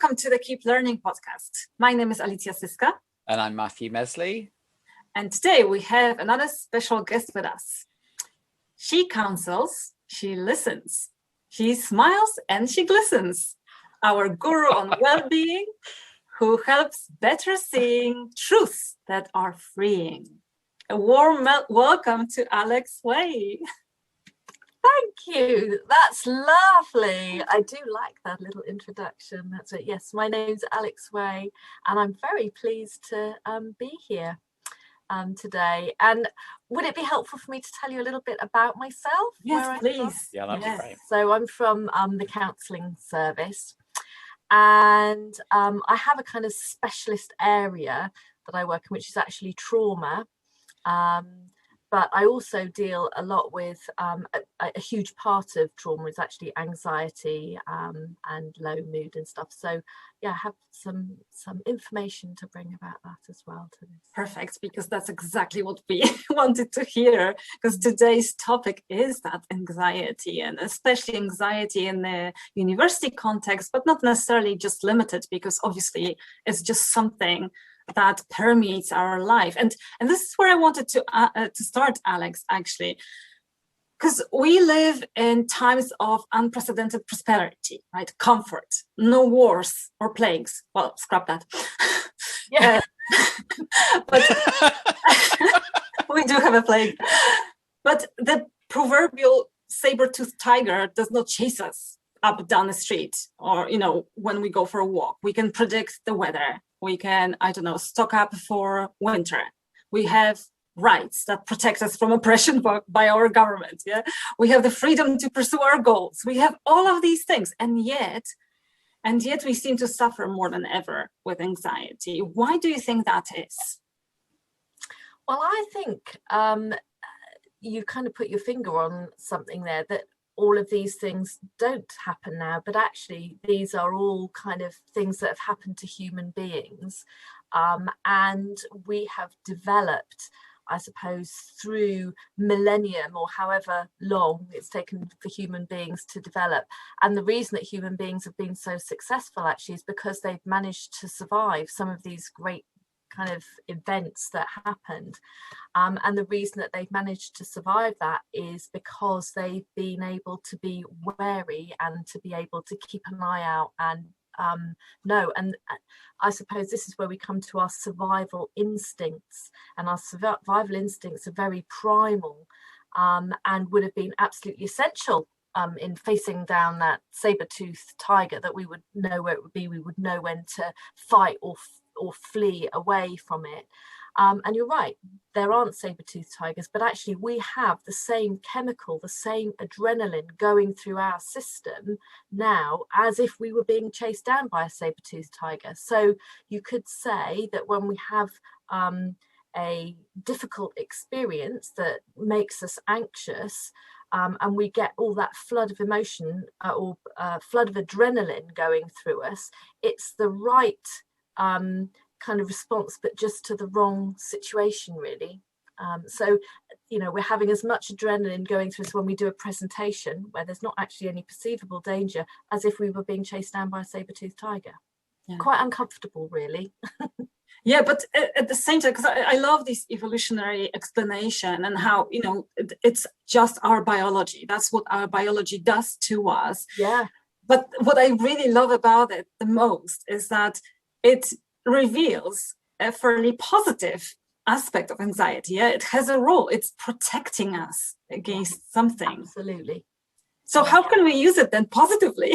welcome to the Keep Learning podcast. My name is Alicja Syska. And I'm Matthew Mesley. And today we have another special guest with us. She counsels, she listens, she smiles and she glistens. Our guru on well-being, who helps better seeing truths that are freeing. A warm welcome to Alex Way. Thank you. That's lovely. I do like that little introduction. That's it. Yes, my name's Alex Way, and I'm very pleased to be here today. And would it be helpful for me to tell you a little bit about myself? Yes, please. Yeah, that'd be great. So I'm from the counselling service, and I have a kind of specialist area that I work in, which is actually trauma. But I also deal a lot with a huge part of trauma is actually anxiety and low mood and stuff. So yeah, I have some information to bring about that as well to this. Perfect, because that's exactly what we wanted to hear, because today's topic is that anxiety, and especially anxiety in the university context, but not necessarily just limited, because obviously it's just something that permeates our life. And this is where I wanted to start, Alex, actually, because we live in times of unprecedented prosperity, right? Comfort, no wars or plagues. Well, scrap that. Yeah. But we do have a plague. But the proverbial saber-toothed tiger does not chase us up down the street, or, when we go for a walk. We can predict the weather. We can, stock up for winter. We have rights that protect us from oppression by our government. Yeah, we have the freedom to pursue our goals. We have all of these things, and yet we seem to suffer more than ever with anxiety. Why do you think that is? Well, I think you kind of put your finger on something there, that all of these things don't happen now, but actually these are all kind of things that have happened to human beings. And we have developed, I suppose, through millennium or however long it's taken for human beings to develop. And the reason that human beings have been so successful actually is because they've managed to survive some of these great kind of events that happened. And the reason that they've managed to survive that is because they've been able to be wary and to be able to keep an eye out and know. And I suppose this is where we come to our survival instincts, and our survival instincts are very primal and would have been absolutely essential in facing down that saber-toothed tiger, that we would know where it would be, we would know when to fight or flee away from it. And you're right, there aren't saber-toothed tigers, but actually we have the same chemical, the same adrenaline going through our system now as if we were being chased down by a saber-toothed tiger. So you could say that when we have a difficult experience that makes us anxious, and we get all that flood of emotion or flood of adrenaline going through us, it's the right kind of response, but just to the wrong situation, really. So, we're having as much adrenaline going through us when we do a presentation where there's not actually any perceivable danger as if we were being chased down by a saber-toothed tiger. Yeah. Quite uncomfortable, really. Yeah, but at the same time, because I love this evolutionary explanation and how, it's just our biology. That's what our biology does to us. Yeah. But what I really love about it the most is that it reveals a fairly positive aspect of anxiety. Yeah, it has a role. It's protecting us against something. Absolutely. So how can we use it then positively?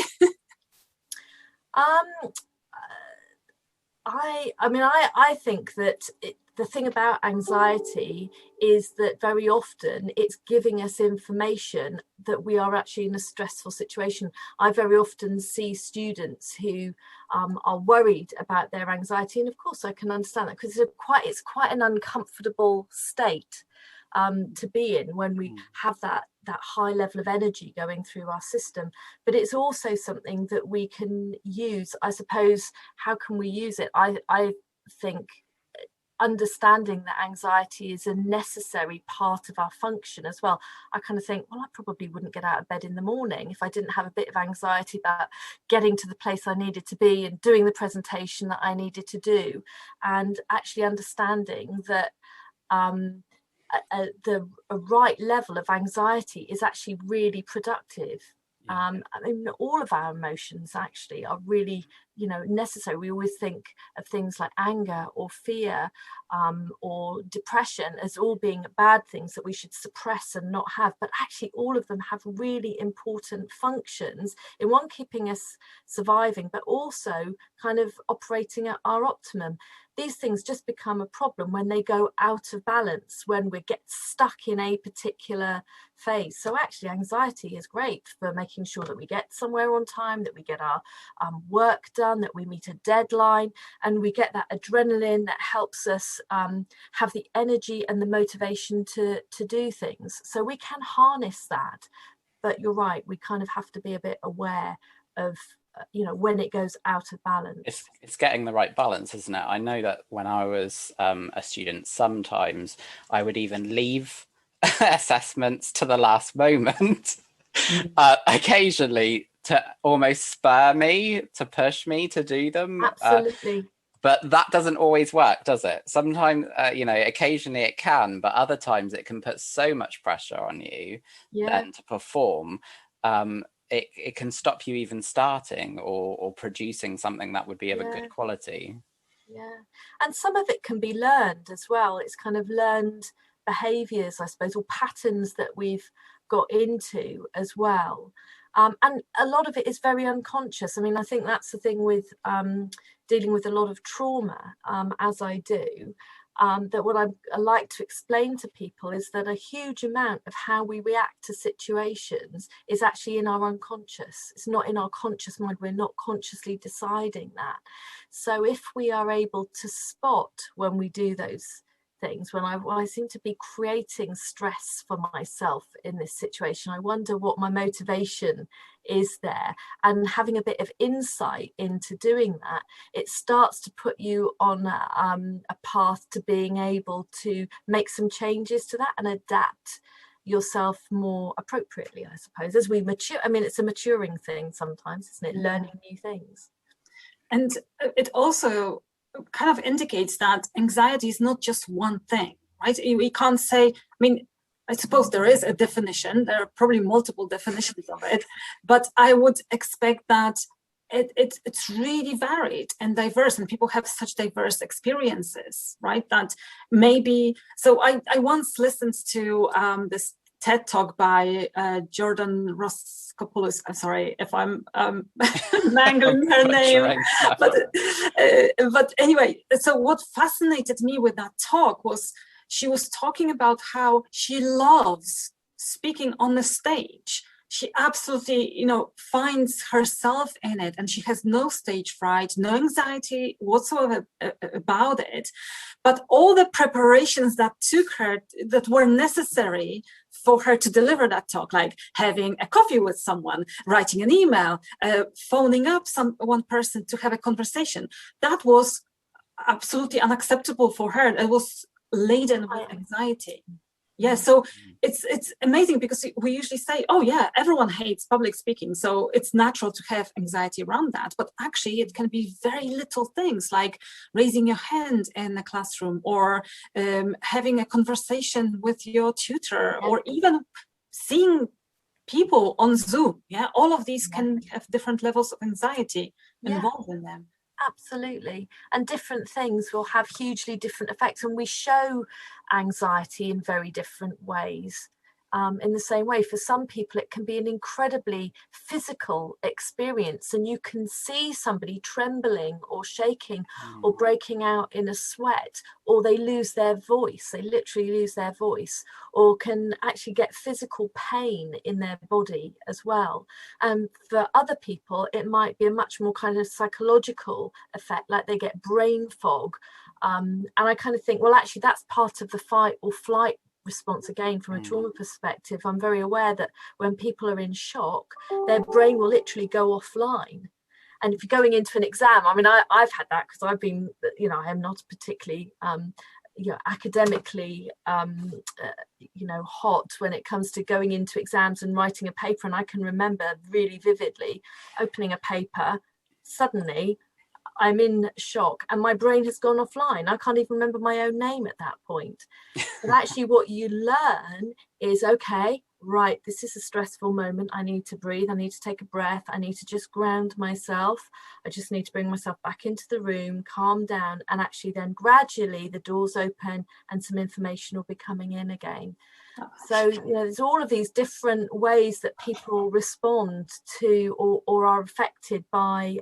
I think that the thing about anxiety is that very often it's giving us information that we are actually in a stressful situation. I very often see students who are worried about their anxiety, and of course I can understand that, because it's quite an uncomfortable state to be in when we have that high level of energy going through our system. But it's also something that we can use. I suppose, how can we use it? I think understanding that anxiety is a necessary part of our function as well. I kind of think, well, I probably wouldn't get out of bed in the morning if I didn't have a bit of anxiety about getting to the place I needed to be and doing the presentation that I needed to do, and actually understanding that the right level of anxiety is actually really productive. I mean, all of our emotions actually are really, necessary. We always think of things like anger or fear or depression as all being bad things that we should suppress and not have, but actually all of them have really important functions in one, keeping us surviving, but also kind of operating at our optimum. These things just become a problem when they go out of balance, when we get stuck in a particular phase. So actually anxiety is great for making sure that we get somewhere on time, that we get our work done, that we meet a deadline, and we get that adrenaline that helps us have the energy and the motivation to do things. So we can harness that, but you're right, we kind of have to be a bit aware of when it goes out of balance. It's getting the right balance, isn't it? I know that when I was a student, sometimes I would even leave assessments to the last moment, occasionally to almost spur me, to push me to do them. Absolutely. But that doesn't always work, does it? Sometimes, occasionally it can, but other times it can put so much pressure on you then to perform. It can stop you even starting or producing something that would be of a good quality. Yeah. And some of it can be learned as well. It's kind of learned behaviors, I suppose, or patterns that we've got into as well. And a lot of it is very unconscious. I mean, I think that's the thing with dealing with a lot of trauma, as I do. That what I like to explain to people is that a huge amount of how we react to situations is actually in our unconscious. It's not in our conscious mind. We're not consciously deciding that. So if we are able to spot when we do those things, when I seem to be creating stress for myself in this situation, I wonder what my motivation is there, and having a bit of insight into doing that, it starts to put you on a path to being able to make some changes to that and adapt yourself more appropriately, I suppose, as we mature. I mean, it's a maturing thing sometimes, isn't it? Learning new things. And it also kind of indicates that anxiety is not just one thing, right? We can't say, I mean, I suppose there is a definition, there are probably multiple definitions of it, but I would expect that it's really varied and diverse, and people have such diverse experiences, right? That maybe, so I once listened to this TED talk by Jordan Roskopoulos. I'm sorry if I'm mangling her name, but anyway, so what fascinated me with that talk was she was talking about how she loves speaking on the stage. She absolutely, finds herself in it, and she has no stage fright, no anxiety whatsoever about it. But all the preparations that took her, that were necessary for her to deliver that talk, like having a coffee with someone, writing an email, phoning up one person to have a conversation, that was absolutely unacceptable for her. It was laden with anxiety. Yeah, so it's amazing, because we usually say, oh yeah, everyone hates public speaking, so it's natural to have anxiety around that. But actually it can be very little things, like raising your hand in a classroom, or having a conversation with your tutor, or even seeing people on Zoom. Yeah, all of these can have different levels of anxiety involved in them. Absolutely. And different things will have hugely different effects, and we show anxiety in very different ways. In the same way, for some people it can be an incredibly physical experience, and you can see somebody trembling or shaking or breaking out in a sweat, or they lose their voice, they literally lose their voice, or can actually get physical pain in their body as well. And for other people it might be a much more kind of psychological effect, like they get brain fog. And I kind of think, well, actually that's part of the fight or flight response. Again, from a trauma perspective, I'm very aware that when people are in shock, their brain will literally go offline. And if you're going into an exam, I mean, I've had that, because I've been, I am not a particularly academically hot when it comes to going into exams and writing a paper. And I can remember really vividly opening a paper, suddenly I'm in shock and my brain has gone offline. I can't even remember my own name at that point. But actually what you learn is, okay, right, this is a stressful moment. I need to breathe. I need to take a breath. I need to just ground myself. I just need to bring myself back into the room, calm down, and actually then gradually the doors open and some information will be coming in again. So there's all of these different ways that people respond to or are affected by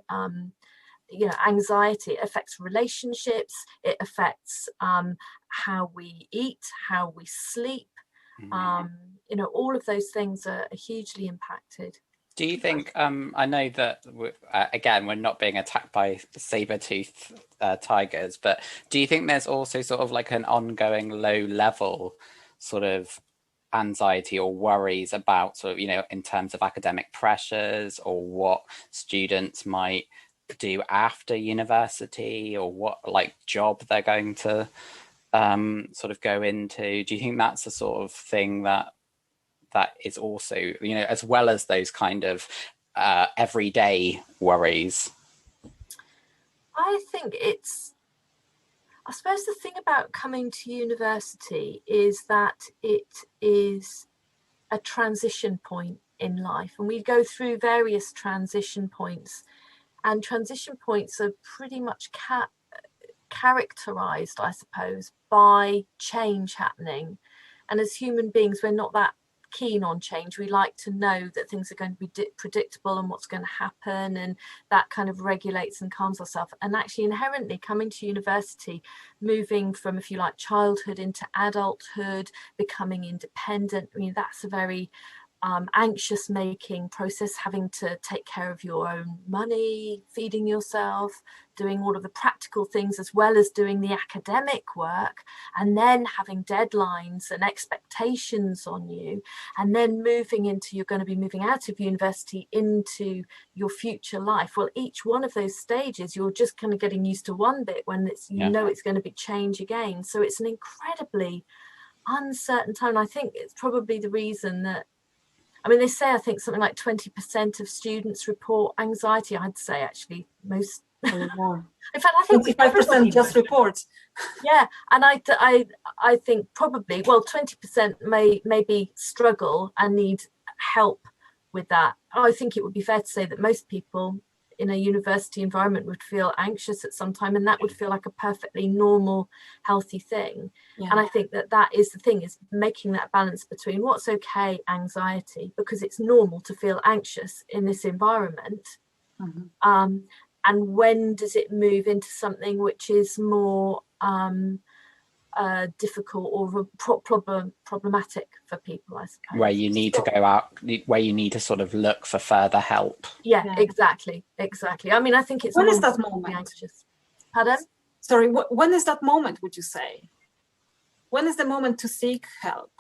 anxiety. It affects relationships, it affects how we eat, how we sleep. All of those things are hugely impacted. Do you think, I know that, again, we're not being attacked by saber-toothed tigers, but do you think there's also sort of like an ongoing low level sort of anxiety or worries about sort of, in terms of academic pressures or what students might do after university or what like job they're going to sort of go into? Do you think that's the sort of thing that is also, as well as those kind of everyday worries? I suppose the thing about coming to university is that it is a transition point in life, and we go through various transition points, and transition points are pretty much characterized, I suppose, by change happening. And as human beings, we're not that keen on change. We like to know that things are going to be predictable and what's going to happen, and that kind of regulates and calms ourselves. And actually inherently coming to university, moving from, if you like, childhood into adulthood, becoming independent, that's a very anxious making process, having to take care of your own money, feeding yourself, doing all of the practical things as well as doing the academic work, and then having deadlines and expectations on you, and then you're going to be moving out of university into your future life. Well, each one of those stages, you're just kind of getting used to one bit when it's going to be change again. So it's an incredibly uncertain time. I think it's probably the reason that, they say, I think something like 20% of students report anxiety. I'd say actually most. In fact, I think 25% just report. Yeah, and I think probably 20% may maybe struggle and need help with that. I think it would be fair to say that most people in a university environment would feel anxious at some time, and that would feel like a perfectly normal, healthy thing. And I think that is the thing, is making that balance between what's okay anxiety, because it's normal to feel anxious in this environment, and when does it move into something which is more difficult or problematic for people, I suppose. Where you need to go out, where you need to sort of look for further help. Yeah. Exactly. I think it's... When is that moment? Anxious. Pardon? Sorry, when is that moment, would you say? When is the moment to seek help?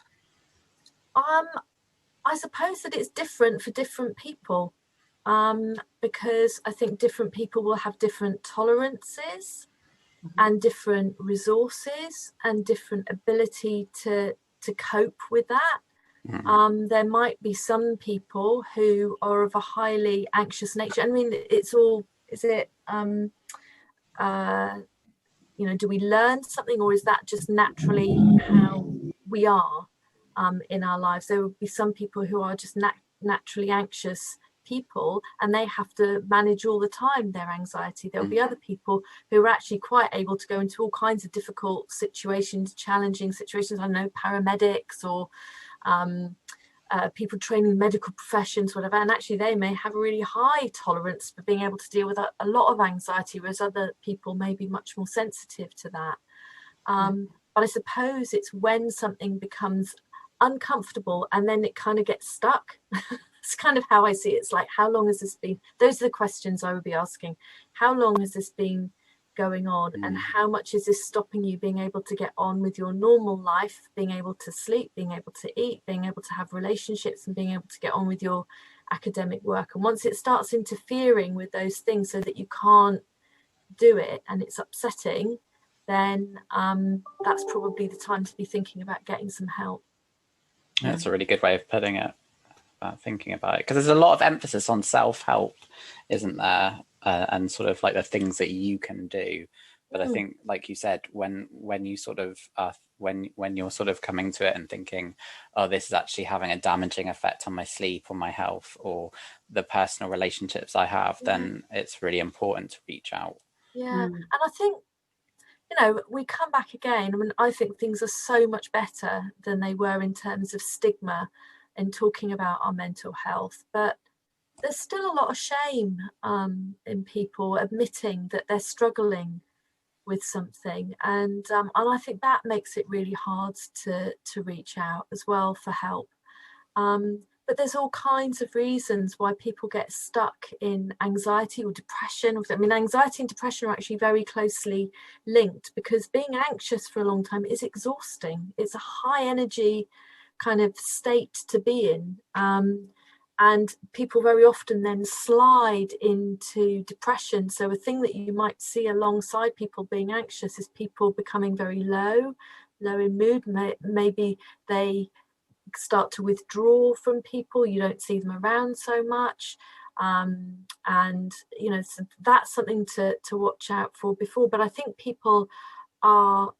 I suppose that it's different for different people, because I think different people will have different tolerances and different resources and different ability to cope with that. There might be some people who are of a highly anxious nature. It's all, is it, do we learn something, or is that just naturally how we are in our lives? There would be some people who are just naturally anxious people, and they have to manage all the time their anxiety. There'll be other people who are actually quite able to go into all kinds of difficult situations, challenging situations. I know paramedics or people training medical professions, whatever, and actually they may have a really high tolerance for being able to deal with a lot of anxiety, whereas other people may be much more sensitive to that. But I suppose it's when something becomes uncomfortable and then it kind of gets stuck. It's kind of how I see it. It's like, how long has this been? Those are the questions I would be asking. How long has this been going on, and how much is this stopping you being able to get on with your normal life, being able to sleep, being able to eat, being able to have relationships, and being able to get on with your academic work? And once it starts interfering with those things so that you can't do it and it's upsetting, then that's probably the time to be thinking about getting some help. That's a really good way of putting it, thinking about it, because there's a lot of emphasis on self-help, isn't there, and sort of like the things that you can do. But I think, like you said, when you sort of when you're sort of coming to it and thinking, oh, this is actually having a damaging effect on my sleep or my health or the personal relationships I have, then it's really important to reach out. Yeah, and I think, you know, we come back again. I mean, I think things are so much better than they were in terms of stigma and talking about our mental health, but there's still a lot of shame in people admitting that they're struggling with something, and I think that makes it really hard to reach out as well for help. But there's all kinds of reasons why people get stuck in anxiety or depression. I mean, anxiety and depression are actually very closely linked, because being anxious for a long time is exhausting. It's a high energy kind of state to be in. And people very often then slide into depression. So a thing that you might see alongside people being anxious is people becoming very low in mood. Maybe they start to withdraw from people. You don't see them around so much. And, you know, so that's something to watch out for before. But I think people are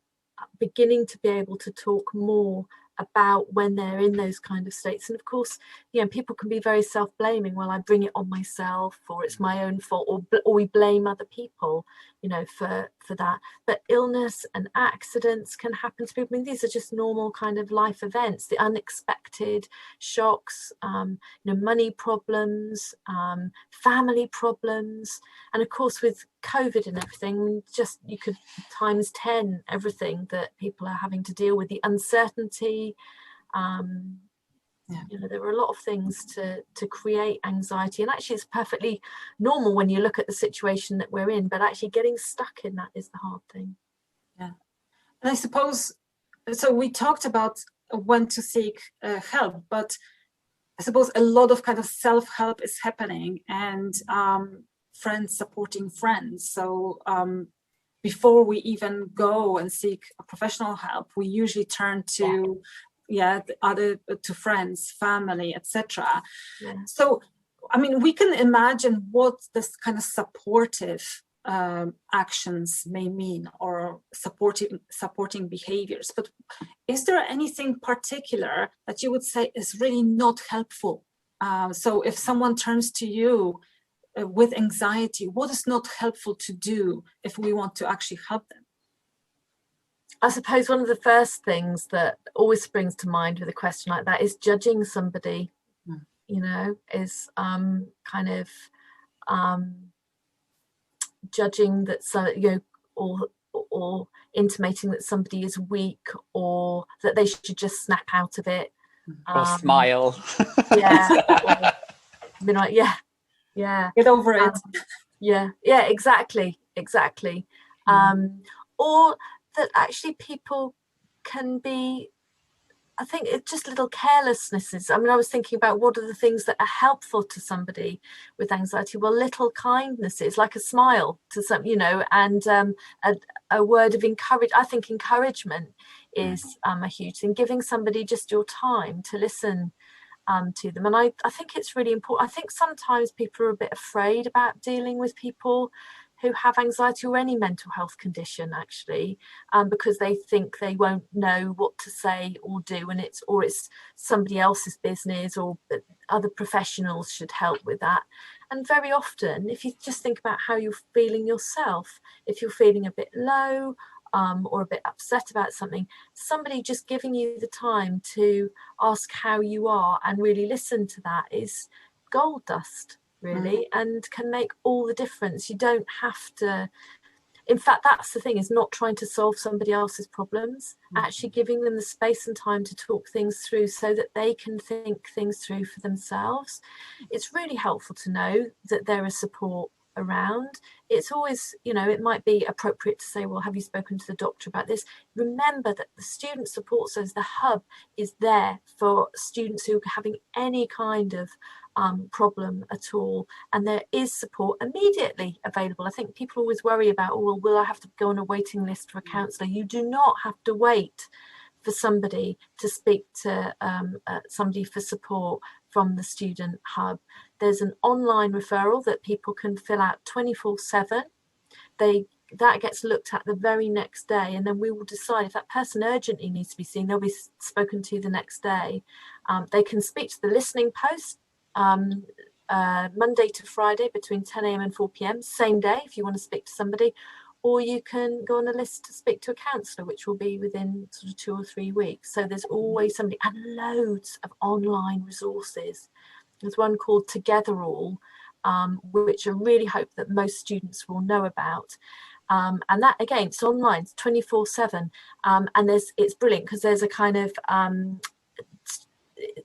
beginning to be able to talk more about when they're in those kind of states. And of course, you know, people can be very self-blaming. Well, I bring it on myself, or it's my own fault, or we blame other people, you know, for that. But illness and accidents can happen to people. I mean, these are just normal kind of life events, the unexpected shocks, you know, money problems, family problems. And of course, with COVID and everything, just you could times 10 everything that people are having to deal with, the uncertainty. You know, there are a lot of things to create anxiety, and actually it's perfectly normal when you look at the situation that we're in, but actually getting stuck in that is the hard thing. And I suppose, so we talked about when to seek help, but I suppose a lot of kind of self-help is happening, and friends supporting friends. So before we even go and seek a professional help, we usually turn to to friends, family, etc. So I mean, we can imagine what this kind of supportive actions may mean, or supporting behaviors, but is there anything particular that you would say is really not helpful? So if someone turns to you with anxiety, what is not helpful to do if we want to actually help them? I suppose one of the first things that always springs to mind with a question like that is judging somebody. You know, is kind of judging that, so, you know, or intimating that somebody is weak, or that they should just snap out of it, or smile. Or be like, get over it. Exactly. Or that actually people can be, I think it's just little carelessnesses. I mean, I was thinking about what are the things that are helpful to somebody with anxiety. Well, little kindnesses, like a smile to some, you know, and a word of encouragement. I think encouragement is a huge thing. Giving somebody just your time to listen to them. And I think it's really important. I think sometimes people are a bit afraid about dealing with people who have anxiety or any mental health condition, actually, because they think they won't know what to say or do, and it's somebody else's business, or other professionals should help with that. And very often, if you just think about how you're feeling yourself, if you're feeling a bit low, or a bit upset about something, somebody just giving you the time to ask how you are and really listen to that is gold dust, really, and can make all the difference. You don't have to, in fact, that's the thing, is not trying to solve somebody else's problems, actually giving them the space and time to talk things through so that they can think things through for themselves. It's really helpful to know that there is support around. It's always, you know, it might be appropriate to say, well, have you spoken to the doctor about this? Remember that the student support service, the hub, is there for students who are having any kind of problem at all, and there is support immediately available. I think people always worry about, oh, well, will I have to go on a waiting list for a counsellor? You do not have to wait for somebody to speak to somebody for support from the Student Hub. There's an online referral that people can fill out 24/7. That gets looked at the very next day, and then we will decide if that person urgently needs to be seen. They'll be spoken to the next day. They can speak to the listening post Monday to Friday between 10 a.m. and 4 p.m. same day if you want to speak to somebody, or you can go on a list to speak to a counsellor, which will be within sort of 2 or 3 weeks. So there's always somebody, and loads of online resources. There's one called Together All, which I really hope that most students will know about. And that, again, it's online, it's 24/7. And it's brilliant because there's a kind of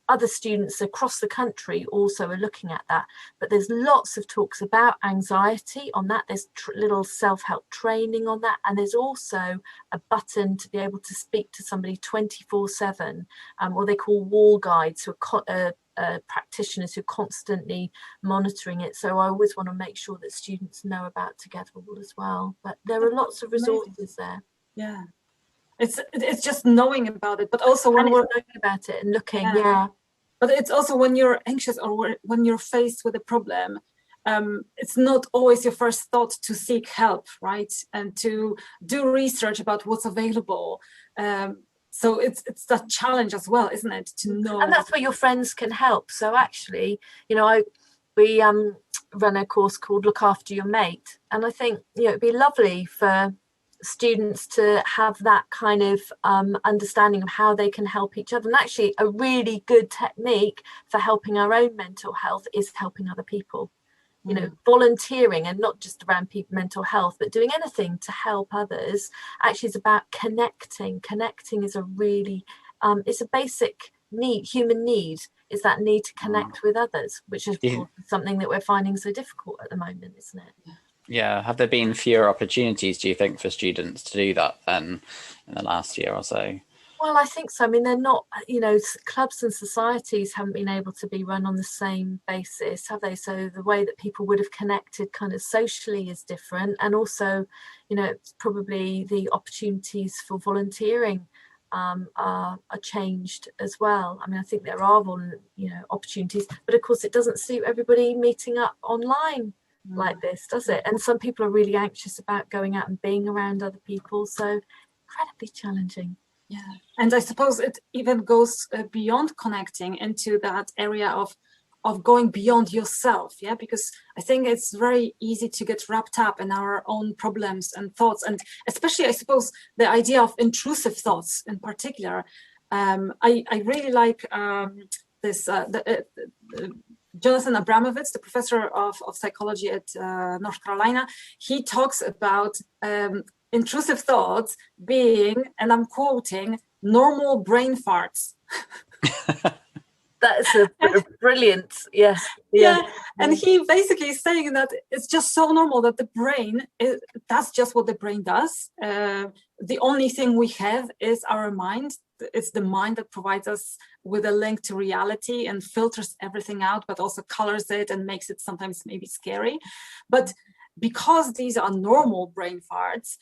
other students across the country also are looking at that. But there's lots of talks about anxiety on that. There's little self-help training on that. And there's also a button to be able to speak to somebody 24/7, or they call wall guides, who are practitioners who are constantly monitoring it. So I always want to make sure that students know about Together All as well. But there are lots of resources there. Yeah, it's just knowing about it, but also when we're knowing about it and looking. Yeah. But it's also when you're anxious or when you're faced with a problem, it's not always your first thought to seek help, right? And to do research about what's available. So it's that challenge as well, isn't it? To know. And that's where your friends can help. So actually, we run a course called Look After Your Mate. And I think, it'd be lovely for students to have that kind of understanding of how they can help each other. And actually a really good technique for helping our own mental health is helping other people. Volunteering, and not just around mental health, but doing anything to help others actually is about connecting. Connecting is a really, it's a basic need, human need, is that need to connect with others, which is something that we're finding so difficult at the moment, isn't it? Yeah. Have there been fewer opportunities, do you think, for students to do that then in the last year or so? Well, I think so. I mean, they're not, clubs and societies haven't been able to be run on the same basis, have they? So the way that people would have connected kind of socially is different. And also, probably the opportunities for volunteering are changed as well. I mean, I think there are, opportunities, but of course it doesn't suit everybody meeting up online like this, does it? And some people are really anxious about going out and being around other people. So incredibly challenging. Yeah, and I suppose it even goes beyond connecting into that area of going beyond yourself. Yeah, because I think it's very easy to get wrapped up in our own problems and thoughts, and especially I suppose the idea of intrusive thoughts in particular. I really like this Jonathan Abramovitz, the professor of psychology at North Carolina. He talks about intrusive thoughts being, and I'm quoting, normal brain farts. That's a brilliant, yeah. And he basically is saying that it's just so normal that the brain, that's just what the brain does. The only thing we have is our mind. It's the mind that provides us with a link to reality and filters everything out, but also colors it and makes it sometimes maybe scary. But because these are normal brain farts,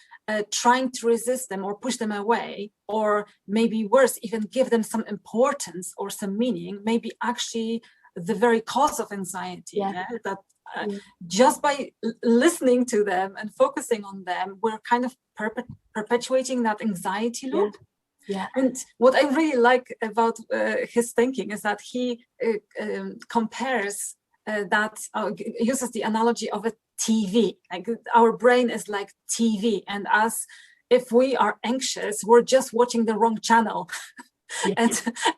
trying to resist them or push them away, or maybe worse, even give them some importance or some meaning, may be actually the very cause of anxiety. That just by listening to them and focusing on them, we're kind of perpetuating that anxiety loop. And what I really like about his thinking is that he compares uses the analogy of a TV. Like our brain is like TV, and as if we are anxious, we're just watching the wrong channel.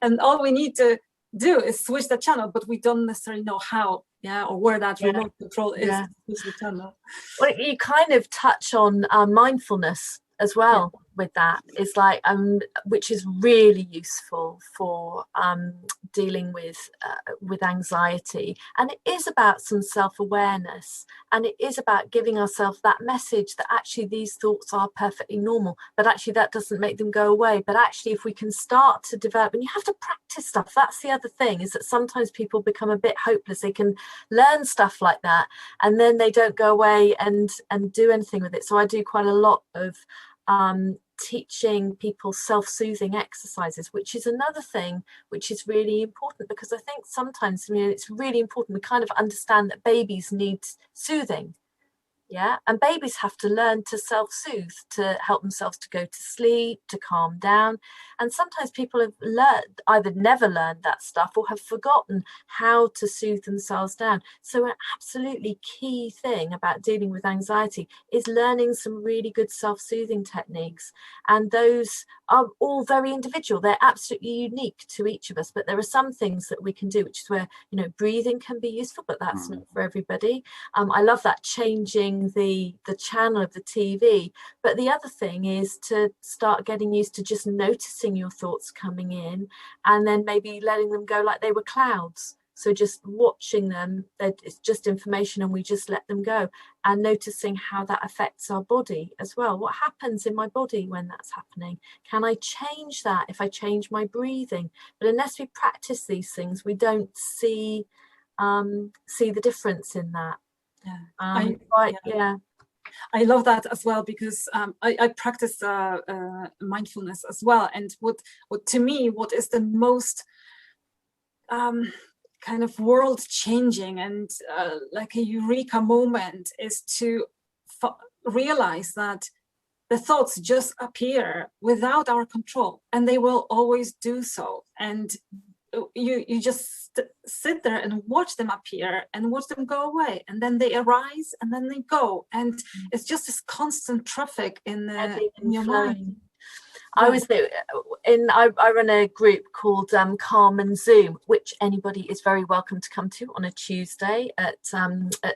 and all we need to do is switch the channel, but we don't necessarily know how, or where that remote control is to switch the channel. Well, you kind of touch on mindfulness as well with that is like which is really useful for dealing with anxiety, and it is about some self-awareness, and it is about giving ourselves that message that actually these thoughts are perfectly normal, but actually that doesn't make them go away. But actually, if we can start to develop, and you have to practice stuff, that's the other thing, is that sometimes people become a bit hopeless. They can learn stuff like that and then they don't go away and do anything with it. So I do quite a lot of teaching people self-soothing exercises, which is another thing which is really important, because I think sometimes, it's really important we kind of understand that babies need soothing. Yeah, and babies have to learn to self-soothe, to help themselves to go to sleep, to calm down. And sometimes people have either never learned that stuff or have forgotten how to soothe themselves down. So an absolutely key thing about dealing with anxiety is learning some really good self-soothing techniques. And those are all very individual. They're absolutely unique to each of us. But there are some things that we can do, which is where, breathing can be useful, but that's not for everybody. I love that, changing the channel of the TV. But the other thing is to start getting used to just noticing your thoughts coming in and then maybe letting them go like they were clouds. So just watching them, it's just information and we just let them go, and noticing how that affects our body as well. What happens in my body when that's happening? Can I change that if I change my breathing? But unless we practice these things, we don't see the difference in that. I love that as well, because I practice mindfulness as well. And what to me, what is the most kind of world changing and like a eureka moment is to realize that the thoughts just appear without our control, and they will always do so. And you just sit there and watch them appear and watch them go away, and then they arise and then they go, and it's just this constant traffic in your mind. I was I run a group called Calm and Zoom, which anybody is very welcome to come to on a Tuesday at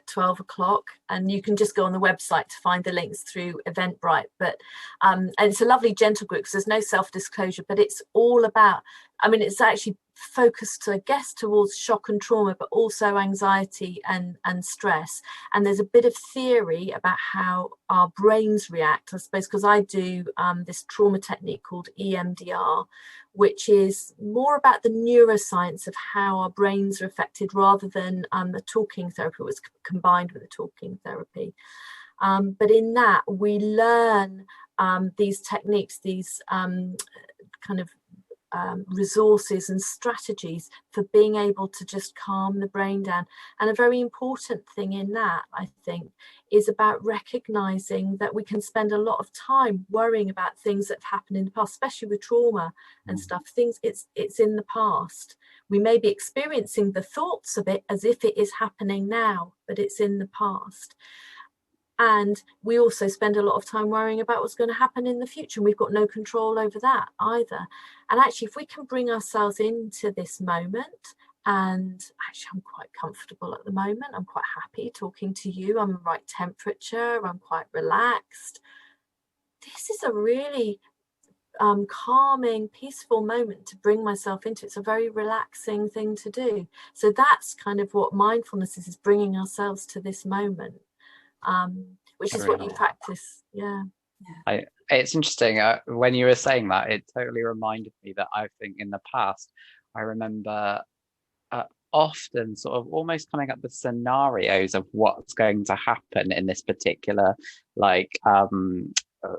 12 o'clock, and you can just go on the website to find the links through Eventbrite. But and it's a lovely gentle group, because there's no self-disclosure, but it's all about, it's actually focused, I guess, towards shock and trauma, but also anxiety and stress. And there's a bit of theory about how our brains react, I suppose, because I do this trauma technique called EMDR, which is more about the neuroscience of how our brains are affected, rather than the talking therapy was combined with the talking therapy. But in that, we learn these techniques, these kind of resources and strategies for being able to just calm the brain down. And a very important thing in that, I think, is about recognizing that we can spend a lot of time worrying about things that have happened in the past, especially with trauma and stuff. It's in the past. We may be experiencing the thoughts of it as if it is happening now, but it's in the past. And we also spend a lot of time worrying about what's going to happen in the future, and we've got no control over that either. And actually, if we can bring ourselves into this moment, and actually I'm quite comfortable at the moment, I'm quite happy talking to you, I'm the right temperature, I'm quite relaxed. This is a really calming, peaceful moment to bring myself into. It's a very relaxing thing to do. So that's kind of what mindfulness is bringing ourselves to this moment. Which is what you practice. It's interesting, when you were saying that, it totally reminded me that I think in the past, I remember often sort of almost coming up with scenarios of what's going to happen in this particular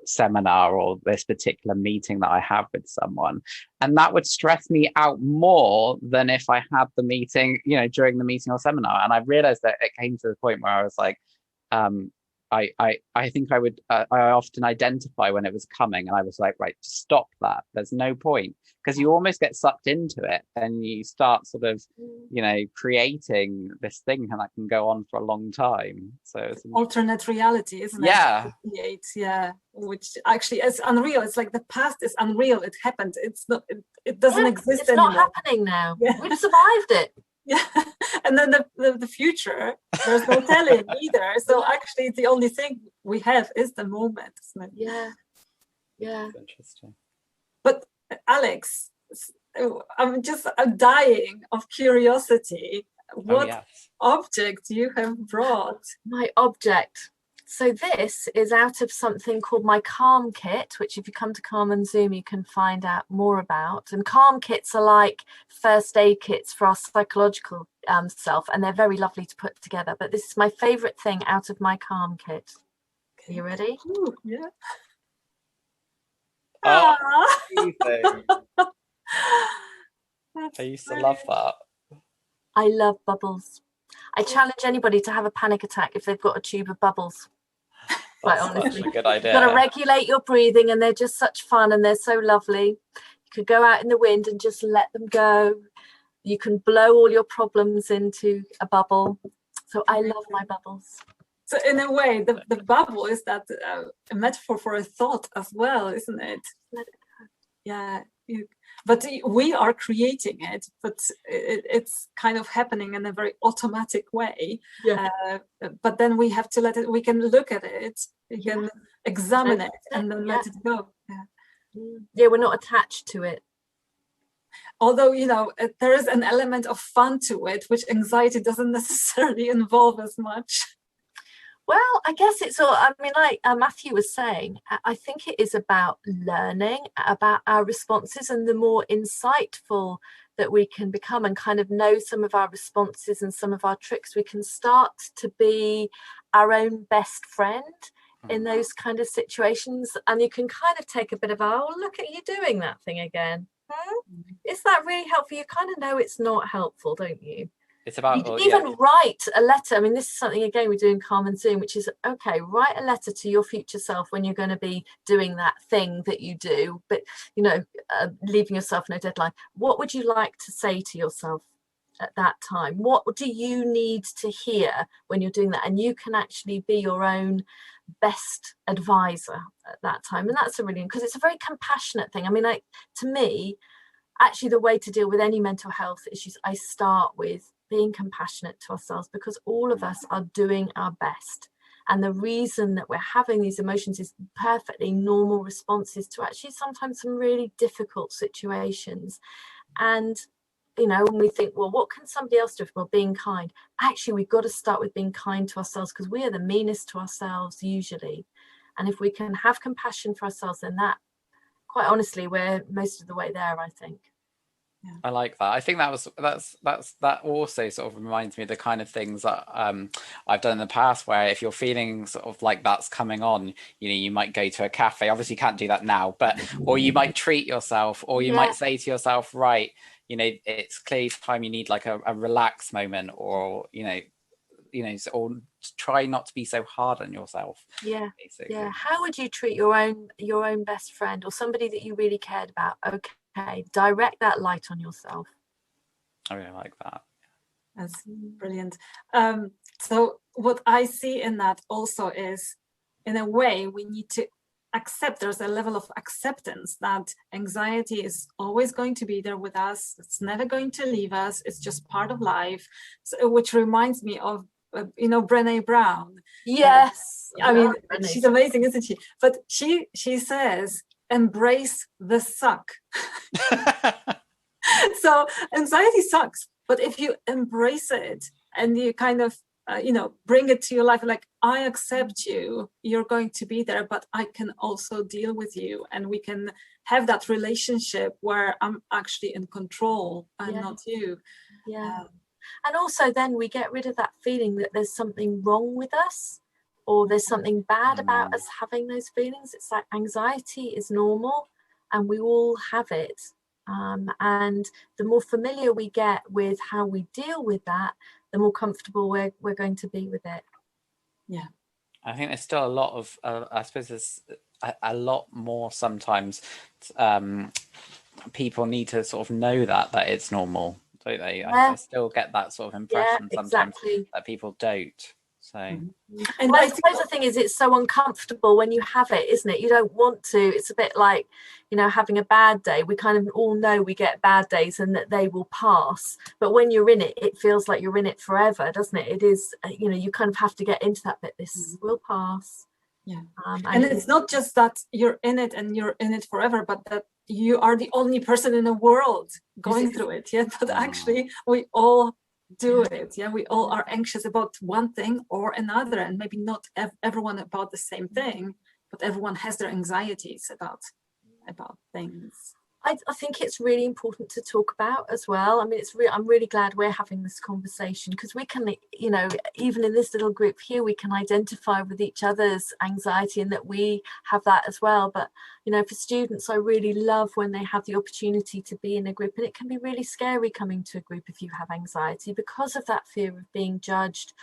seminar or this particular meeting that I have with someone, and that would stress me out more than if I had the meeting, during the meeting or seminar. And I realized that it came to the point where I was like, I think I would I often identify when it was coming, and I was like, right, stop that, there's no point, because you almost get sucked into it and you start sort of creating this thing, and that can go on for a long time. So it's alternate reality, isn't it? Which actually is unreal. It's like the past is unreal, it happened, it's not, it doesn't exist anymore. It's not happening now. We've survived it. And then the future, there's no telling either. So actually the only thing we have is the moment, isn't it? Yeah. That's interesting. But Alex, I'm dying of curiosity. What object you have brought? My object. So this is out of something called my Calm Kit, which if you come to Calm and Zoom, you can find out more about. And Calm Kits are like first aid kits for our psychological self, and they're very lovely to put together. But this is my favorite thing out of my Calm Kit. Are you ready? Ooh, yeah. Oh, I used to love that. I love bubbles. I challenge anybody to have a panic attack if they've got a tube of bubbles. Quite honestly, such a good idea. You've got to regulate your breathing, and they're just such fun, and they're so lovely. You could go out in the wind and just let them go. You can blow all your problems into a bubble. So I love my bubbles. So in a way, the bubble is that a metaphor for a thought as well, isn't it? Let it go. Yeah. But we are creating it, but it's kind of happening in a very automatic way. Yeah. But then we have to we can look at it, we can examine it, and then let it go. Yeah, we're not attached to it. Although, there is an element of fun to it, which anxiety doesn't necessarily involve as much. Well, I guess it's all, I mean, like Matthew was saying, I think it is about learning about our responses, and the more insightful that we can become and kind of know some of our responses and some of our tricks, we can start to be our own best friend in those kind of situations. And you can kind of take a bit of, oh, look at you doing that thing again. Is that really helpful? You kind of know it's not helpful, don't you? It's about you can even write a letter. I mean, this is something again we do in Calm and Zoom, which is write a letter to your future self when you're going to be doing that thing that you do, but leaving yourself no deadline. What would you like to say to yourself at that time? What do you need to hear when you're doing that? And you can actually be your own best advisor at that time. And that's because it's a very compassionate thing. I mean, to me, actually the way to deal with any mental health issues, I start with being compassionate to ourselves, because all of us are doing our best. And the reason that we're having these emotions is perfectly normal responses to actually sometimes some really difficult situations. And, when we think, well, what can somebody else do? Well, being kind. Actually, we've got to start with being kind to ourselves, because we are the meanest to ourselves usually. And if we can have compassion for ourselves, then that, quite honestly, we're most of the way there, I think. Yeah. I like that. I think that also sort of reminds me of the kind of things that I've done in the past, where if you're feeling sort of like that's coming on, you might go to a cafe. Obviously you can't do that now, or you might treat yourself, or you might say to yourself, right, it's clearly time you need like a relaxed moment, or or try not to be so hard on yourself. Yeah. Basically. Yeah. How would you treat your own best friend, or somebody that you really cared about? Okay, direct that light on yourself. I really like that. That's brilliant. So what I see in that also is, in a way, we need to accept, there's a level of acceptance that anxiety is always going to be there with us. It's never going to leave us. It's just part of life. So, which reminds me of, Brené Brown. Yes. I mean, she's amazing, isn't she? But she says, embrace the suck. So anxiety sucks, but if you embrace it and you kind of bring it to your life, like, I accept you, you're going to be there, but I can also deal with you, and we can have that relationship where I'm actually in control and not you. And also then we get rid of that feeling that there's something wrong with us, or there's something bad about us having those feelings. It's like anxiety is normal, and we all have it. And the more familiar we get with how we deal with that, the more comfortable we're going to be with it. Yeah. I think there's still a lot of, I suppose there's a lot more sometimes people need to sort of know that it's normal, don't they? Yeah. I still get that sort of impression sometimes that people don't. So, and I suppose the thing is, it's so uncomfortable when you have it, isn't it? You don't want to. It's a bit like, having a bad day. We kind of all know we get bad days and that they will pass. But when you're in it, it feels like you're in it forever, doesn't it? It is, you kind of have to get into that bit. This will pass. And it's not just that you're in it and you're in it forever, but that you are the only person in the world going through it. But actually we all do it. We all are anxious about one thing or another, and maybe not everyone about the same thing, but everyone has their anxieties about things. I think it's really important to talk about as well. I mean, I'm really glad we're having this conversation, because we can, even in this little group here, we can identify with each other's anxiety and that we have that as well. But, for students, I really love when they have the opportunity to be in a group, and it can be really scary coming to a group if you have anxiety because of that fear of being judged,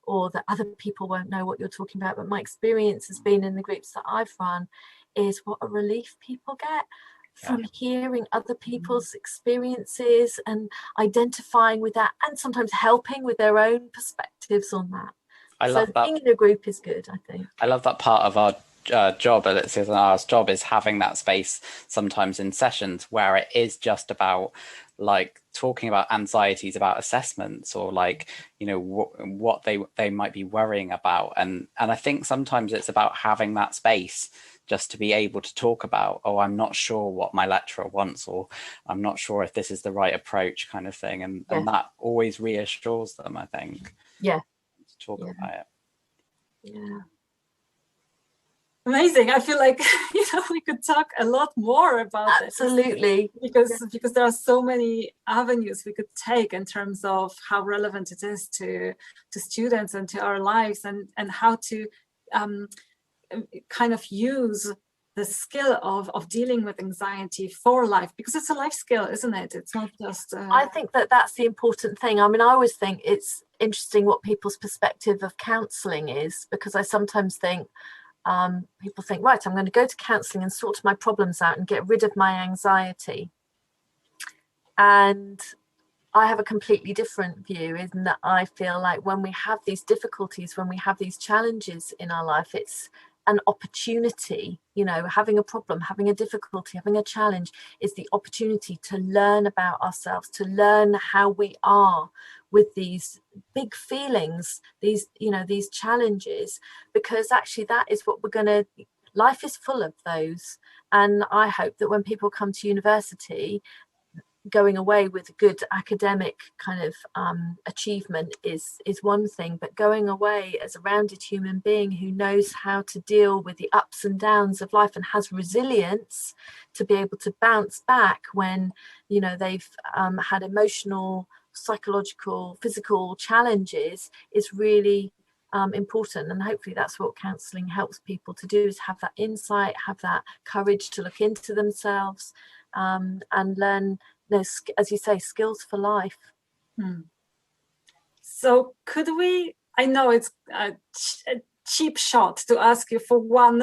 or that other people won't know what you're talking about. But my experience has been in the groups that I've run is what a relief people get from hearing other people's experiences and identifying with that, and sometimes helping with their own perspectives on that. I love that. Being in a group is good, I think. I love that part of our job, Alexia and ours job, is having that space sometimes in sessions where it is just about like talking about anxieties, about assessments, or like, what they might be worrying about. And I think sometimes it's about having that space just to be able to talk about, I'm not sure what my lecturer wants, or I'm not sure if this is the right approach, kind of thing. And that always reassures them, I think. To talk about it. Amazing. I feel like we could talk a lot more about it. Absolutely. Because there are so many avenues we could take in terms of how relevant it is to students and to our lives, and how to kind of use the skill of dealing with anxiety for life, because it's a life skill, isn't it? It's not just I think that's the important thing. I mean, I always think it's interesting what people's perspective of counselling is, because I sometimes think people think, right, I'm going to go to counselling and sort my problems out and get rid of my anxiety. And I have a completely different view, in that I feel like when we have these difficulties, when we have these challenges in our life, it's an opportunity. Having a problem, having a difficulty, having a challenge is the opportunity to learn about ourselves, to learn how we are with these big feelings, these challenges, because actually that is what life is full of those. And I hope that when people come to university, going away with good academic kind of achievement is one thing, but going away as a rounded human being who knows how to deal with the ups and downs of life and has resilience to be able to bounce back when they've had emotional, psychological, physical challenges is really important. And hopefully that's what counselling helps people to do, is have that insight, have that courage to look into themselves, and learn, as you say, skills for life. So could we, I know it's a cheap shot to ask you for one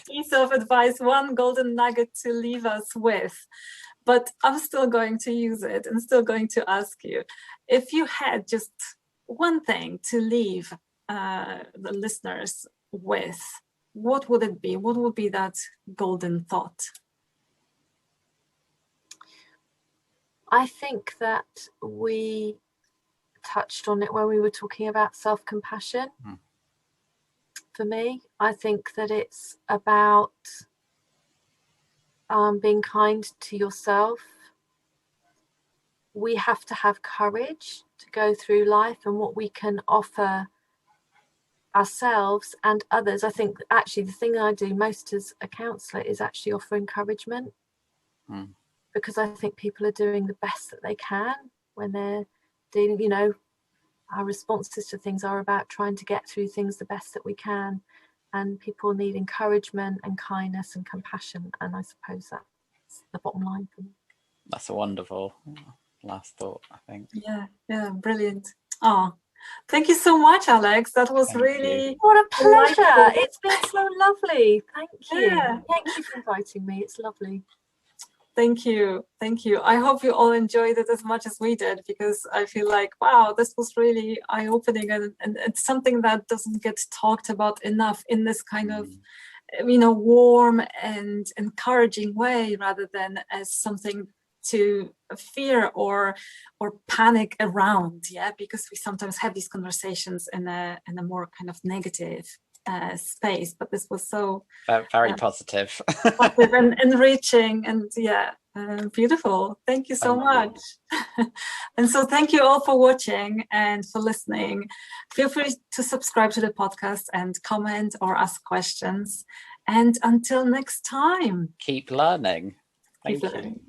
piece of advice, one golden nugget to leave us with, but I'm still going to use it and still going to ask you, if you had just one thing to leave the listeners with, what would it be? What would be that golden thought? I think that we touched on it when we were talking about self-compassion. For me, I think that it's about being kind to yourself. We have to have courage to go through life, and what we can offer ourselves and others. I think actually the thing I do most as a counsellor is actually offer encouragement. Because I think people are doing the best that they can when they're dealing, our responses to things are about trying to get through things the best that we can. And people need encouragement and kindness and compassion. And I suppose that's the bottom line for me. That's a wonderful last thought, I think. Yeah, brilliant. Thank you so much, Alex. That was really what a pleasure. Delightful. It's been so lovely. Thank you. Yeah. Thank you for inviting me. It's lovely. Thank you. I hope you all enjoyed it as much as we did, because I feel like, wow, this was really eye-opening, and it's something that doesn't get talked about enough in this kind of, warm and encouraging way, rather than as something to fear or panic around, because we sometimes have these conversations in a more kind of negative space, but this was so very positive. positive and enriching, and beautiful. Thank you so much. And so thank you all for watching and for listening. Feel free to subscribe to the podcast and comment or ask questions. And until next time, keep learning. Keep learning.